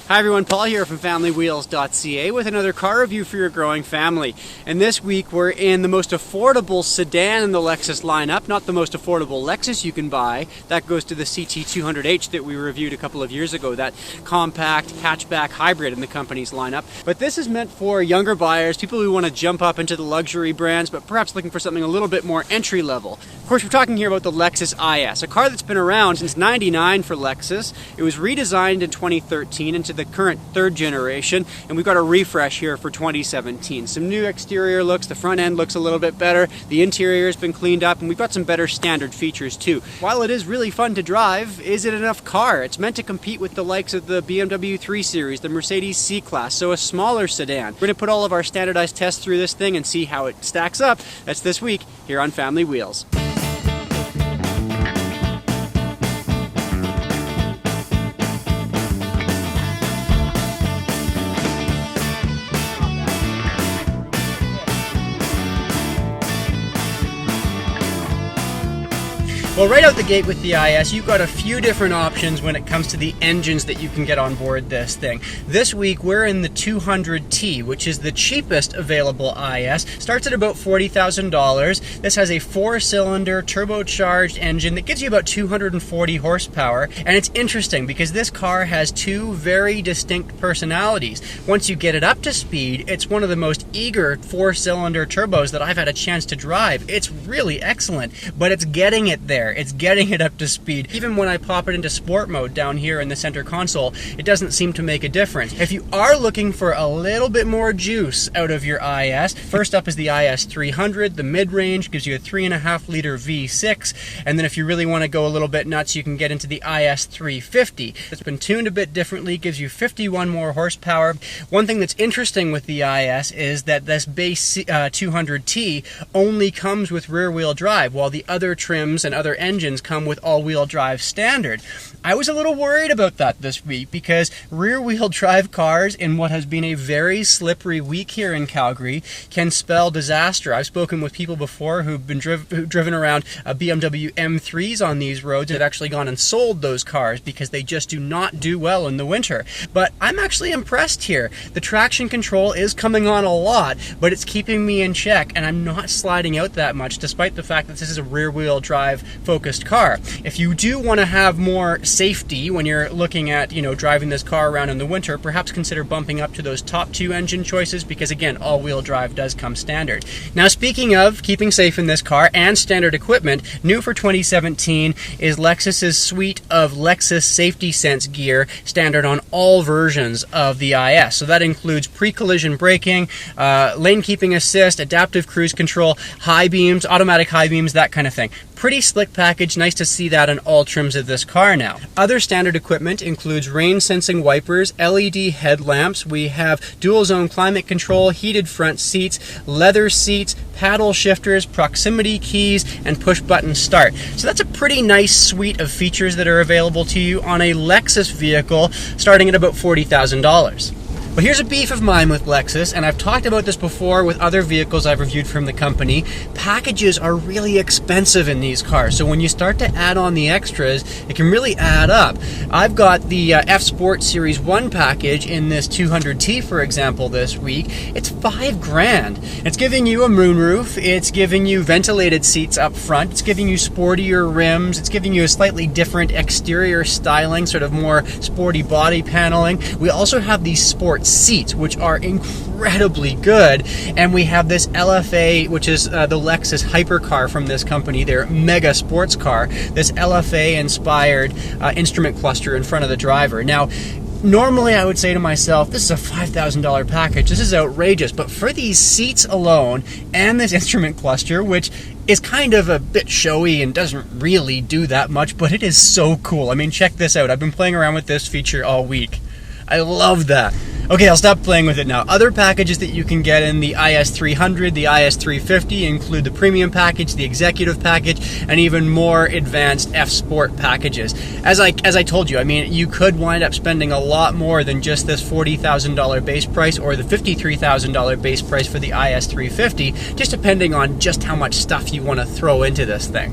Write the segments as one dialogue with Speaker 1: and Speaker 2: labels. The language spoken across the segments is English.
Speaker 1: Hi everyone, Paul here from FamilyWheels.ca with another car review for your growing family. And this week we're in the most affordable sedan in the Lexus lineup, not the most affordable Lexus you can buy. That goes to the CT200H that we reviewed a couple of years ago, that compact hatchback hybrid in the company's lineup. But this is meant for younger buyers, people who want to jump up into the luxury brands, but perhaps looking for something a little bit more entry level. Of course, we're talking here about the Lexus IS, a car that's been around since '99 for Lexus. It was redesigned in 2013 into the current third generation, and we've got a refresh here for 2017. Some new exterior looks, the front end looks a little bit better, the interior has been cleaned up, and we've got some better standard features too. While it is really fun to drive, is it enough car? It's meant to compete with the likes of the BMW 3 Series, the Mercedes C-Class, so a smaller sedan. We're going to put all of our standardized tests through this thing and see how it stacks up. That's this week here on Family Wheels. Well, right out the gate with the IS, you've got a few different options when it comes to the engines that you can get on board this thing. This week, we're in the 200T, which is the cheapest available IS. Starts at about $40,000. This has a 4-cylinder turbocharged engine that gives you about 240 horsepower. And it's interesting because this car has two very distinct personalities. Once you get it up to speed, it's one of the most eager 4-cylinder turbos that I've had a chance to drive. It's really excellent, but it's getting it there. It's getting it up to speed. Even when I pop it into sport mode down here in the center console, it doesn't seem to make a difference. If you are looking for a little bit more juice out of your IS, first up is the IS 300. The mid-range gives you a 3.5 liter V6, and then if you really want to go a little bit nuts, you can get into the IS 350. It's been tuned a bit differently, gives you 51 more horsepower. One thing that's interesting with the IS is that this base 200T only comes with rear-wheel drive, while the other trims and other engines come with all-wheel drive standard. I was a little worried about that this week because rear-wheel drive cars in what has been a very slippery week here in Calgary can spell disaster. I've spoken with people before who've been driven around BMW M3s on these roads and have actually gone and sold those cars because they just do not do well in the winter. But I'm actually impressed here. The traction control is coming on a lot, but it's keeping me in check, and I'm not sliding out that much despite the fact that this is a rear-wheel drive focused car. If you do want to have more safety when you're looking at, driving this car around in the winter, perhaps consider bumping up to those top two engine choices because, again, all-wheel drive does come standard. Now, speaking of keeping safe in this car and standard equipment, new for 2017 is Lexus's suite of Lexus Safety Sense gear, standard on all versions of the IS. So that includes pre-collision braking, lane keeping assist, adaptive cruise control, high beams, automatic high beams, that kind of thing. Pretty slick package, nice to see that on all trims of this car now. Other standard equipment includes rain sensing wipers, LED headlamps, we have dual zone climate control, heated front seats, leather seats, paddle shifters, proximity keys, and push button start. So that's a pretty nice suite of features that are available to you on a Lexus vehicle starting at about $40,000. But here's a beef of mine with Lexus, and I've talked about this before with other vehicles I've reviewed from the company. Packages are really expensive in these cars, so when you start to add on the extras, it can really add up. I've got the F Sport Series 1 package in this 200T, for example, this week. It's $5,000. It's giving you a moonroof, it's giving you ventilated seats up front, it's giving you sportier rims, it's giving you a slightly different exterior styling, sort of more sporty body paneling. We also have these sport seats, which are incredibly good, and we have this LFA, which is the Lexus hypercar from this company, their mega sports car, this LFA inspired instrument cluster in front of the driver. Now, normally I would say to myself, this is a $5,000 package, this is outrageous, but for these seats alone and this instrument cluster, which is kind of a bit showy and doesn't really do that much, but it is so cool. I mean, check this out. I've been playing around with this feature all week. I love that. Okay, I'll stop playing with it now. Other packages that you can get in the IS 300, the IS 350 include the premium package, the executive package, and even more advanced F Sport packages. As I told you, I mean, you could wind up spending a lot more than just this $40,000 base price or the $53,000 base price for the IS 350, just depending on just how much stuff you want to throw into this thing.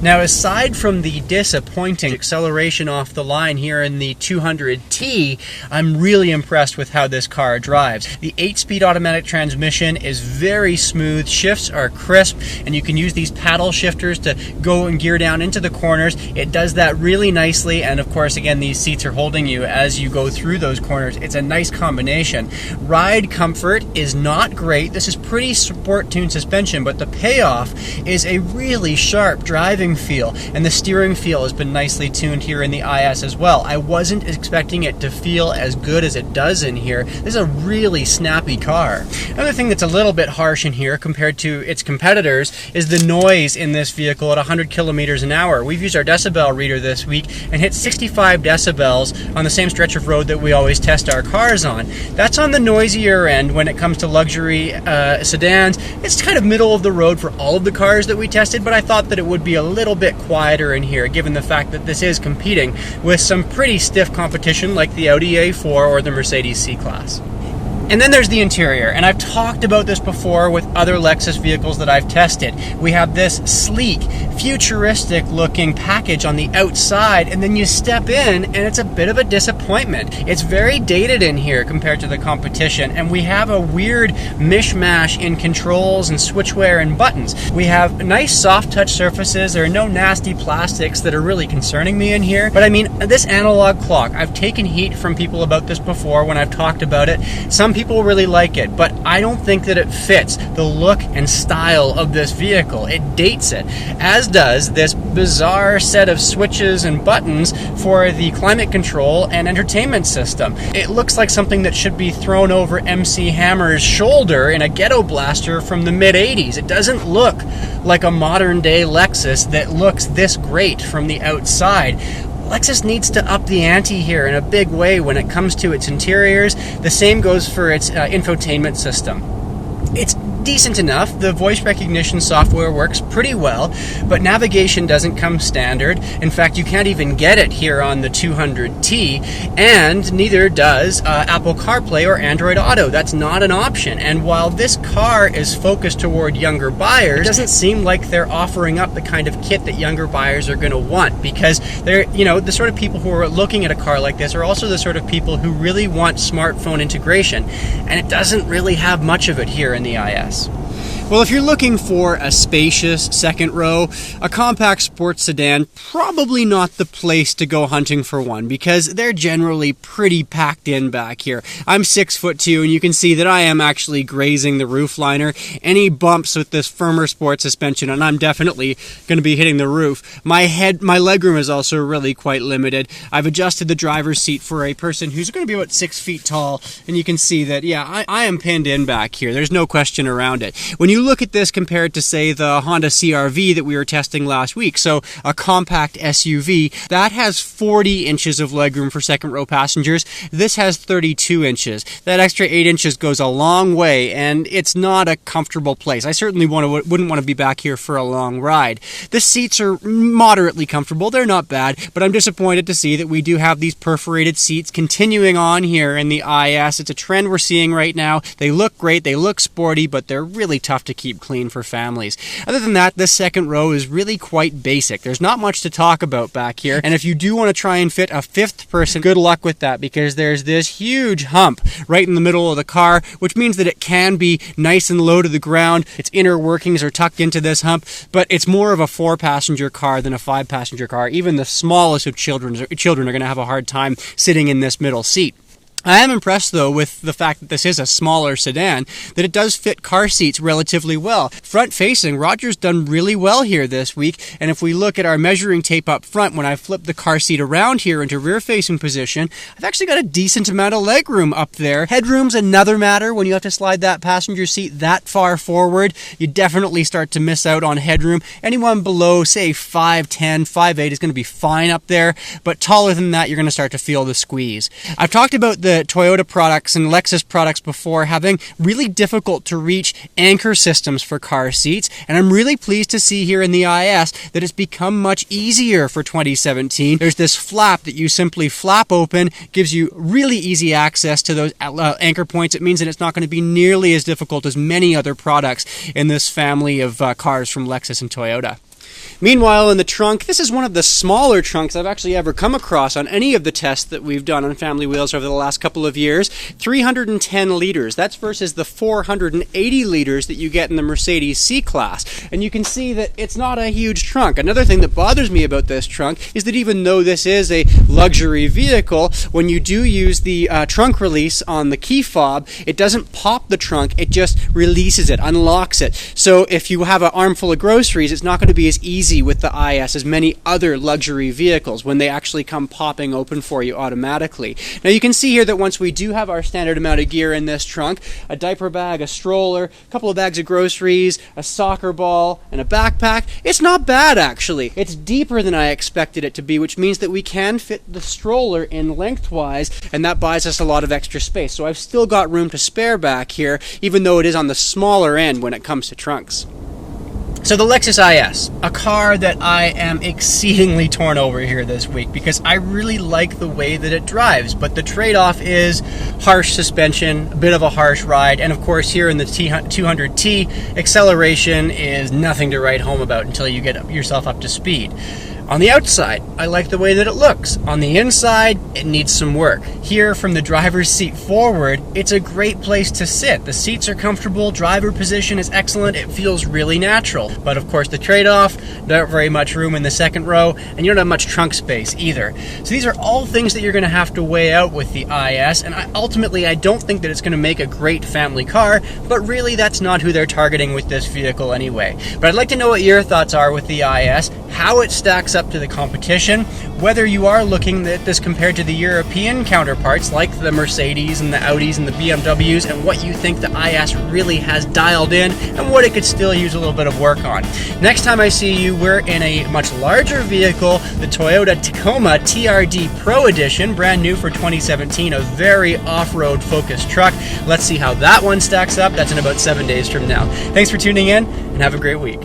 Speaker 1: Now, aside from the disappointing acceleration off the line here in the 200T, I'm really impressed with how this car drives. The 8-speed automatic transmission is very smooth, shifts are crisp, and you can use these paddle shifters to go and gear down into the corners. It does that really nicely, and of course, again, these seats are holding you as you go through those corners. It's a nice combination. Ride comfort is not great. This is pretty sport-tuned suspension, but the payoff is a really sharp driving feel, and the steering feel has been nicely tuned here in the IS as well. I wasn't expecting it to feel as good as it does in here. This is a really snappy car. Another thing that's a little bit harsh in here compared to its competitors is the noise in this vehicle at 100 kilometers an hour. We've used our decibel reader this week and hit 65 decibels on the same stretch of road that we always test our cars on. That's on the noisier end when it comes to luxury sedans. It's kind of middle of the road for all of the cars that we tested, but I thought that it would be a little bit quieter in here given the fact that this is competing with some pretty stiff competition like the Audi A4 or the Mercedes C-Class. And then there's the interior, and I've talked about this before with other Lexus vehicles that I've tested. We have this sleek, futuristic looking package on the outside, and then you step in and it's a bit of a disappointment. It's very dated in here compared to the competition, and we have a weird mishmash in controls and switchware and buttons. We have nice soft touch surfaces. There are no nasty plastics that are really concerning me in here. But I mean, this analog clock, I've taken heat from people about this before when I've talked about it. Some people really like it, but I don't think that it fits the look and style of this vehicle. It dates it, as does this bizarre set of switches and buttons for the climate control and entertainment system. It looks like something that should be thrown over MC Hammer's shoulder in a ghetto blaster from the mid-'80s. It doesn't look like a modern-day Lexus that looks this great from the outside. Lexus needs to up the ante here in a big way when it comes to its interiors. The same goes for its infotainment system. It's decent enough. The voice recognition software works pretty well, but navigation doesn't come standard. In fact, you can't even get it here on the 200T, and neither does Apple CarPlay or Android Auto. That's not an option. And while this car is focused toward younger buyers, it doesn't seem like they're offering up the kind of kit that younger buyers are going to want, because they're, the sort of people who are looking at a car like this are also the sort of people who really want smartphone integration, and it doesn't really have much of it here in the IS. Well, if you're looking for a spacious second row, a compact sports sedan, probably not the place to go hunting for one, because they're generally pretty packed in back here. I'm 6'2", and you can see that I am actually grazing the roof liner. Any bumps with this firmer sport suspension, and I'm definitely going to be hitting the roof. My legroom is also really quite limited. I've adjusted the driver's seat for a person who's going to be about 6 feet tall, and you can see that, yeah, I am pinned in back here. There's no question around it. When you look at this compared to, say, the Honda CR-V that we were testing last week, so a compact SUV, that has 40 inches of legroom for second row passengers. This has 32 inches. That extra 8 inches goes a long way, and it's not a comfortable place. I certainly wouldn't want to be back here for a long ride. The seats are moderately comfortable. They're not bad, but I'm disappointed to see that we do have these perforated seats continuing on here in the IS. It's a trend we're seeing right now. They look great, they look sporty, but they're really tough to keep clean for families. Other than that, this second row is really quite basic. There's not much to talk about back here, and if you do want to try and fit a fifth person, good luck with that, because there's this huge hump right in the middle of the car, which means that it can be nice and low to the ground. Its inner workings are tucked into this hump, but it's more of a 4-passenger car than a 5-passenger car. Even the smallest of children are going to have a hard time sitting in this middle seat. I am impressed, though, with the fact that this is a smaller sedan, that it does fit car seats relatively well. Front-facing, Roger's done really well here this week, and if we look at our measuring tape up front, when I flip the car seat around here into rear-facing position, I've actually got a decent amount of legroom up there. Headroom's another matter. When you have to slide that passenger seat that far forward, you definitely start to miss out on headroom. Anyone below, say, 5'10", 5'8", is going to be fine up there, but taller than that, you're going to start to feel the squeeze. I've talked about the Toyota products and Lexus products before having really difficult to reach anchor systems for car seats, and I'm really pleased to see here in the IS that it's become much easier for 2017. There's this flap that you simply flap open, gives you really easy access to those anchor points. It means that it's not going to be nearly as difficult as many other products in this family of cars from Lexus and Toyota. Meanwhile, in the trunk, this is one of the smaller trunks I've actually ever come across on any of the tests that we've done on Family Wheels over the last couple of years. 310 liters. That's versus the 480 liters that you get in the Mercedes C-Class. And you can see that it's not a huge trunk. Another thing that bothers me about this trunk is that even though this is a luxury vehicle, when you do use the trunk release on the key fob, it doesn't pop the trunk, it just releases it, unlocks it. So if you have an armful of groceries, it's not going to be as easy with the IS as many other luxury vehicles when they actually come popping open for you automatically. Now you can see here that once we do have our standard amount of gear in this trunk, a diaper bag, a stroller, a couple of bags of groceries, a soccer ball, and a backpack, it's not bad actually. It's deeper than I expected it to be, which means that we can fit the stroller in lengthwise, and that buys us a lot of extra space. So I've still got room to spare back here, even though it is on the smaller end when it comes to trunks. So the Lexus IS, a car that I am exceedingly torn over here this week because I really like the way that it drives, but the trade-off is harsh suspension, a bit of a harsh ride, and of course here in the 200T, acceleration is nothing to write home about until you get yourself up to speed. On the outside, I like the way that it looks. On the inside, it needs some work. Here, from the driver's seat forward, it's a great place to sit. The seats are comfortable, driver position is excellent, it feels really natural. But of course, the trade-off, not very much room in the second row, and you don't have much trunk space either. So these are all things that you're going to have to weigh out with the IS, and ultimately, I don't think that it's going to make a great family car, but really, that's not who they're targeting with this vehicle anyway. But I'd like to know what your thoughts are with the IS, how it stacks up to the competition, whether you are looking at this compared to the European counterparts like the Mercedes and the Audis and the BMWs, and what you think the IS really has dialed in and what it could still use a little bit of work on. Next time I see you, we're in a much larger vehicle, the Toyota Tacoma TRD Pro Edition, brand new for 2017, a very off-road focused truck. Let's see how that one stacks up. That's in about 7 days from now. Thanks for tuning in and have a great week.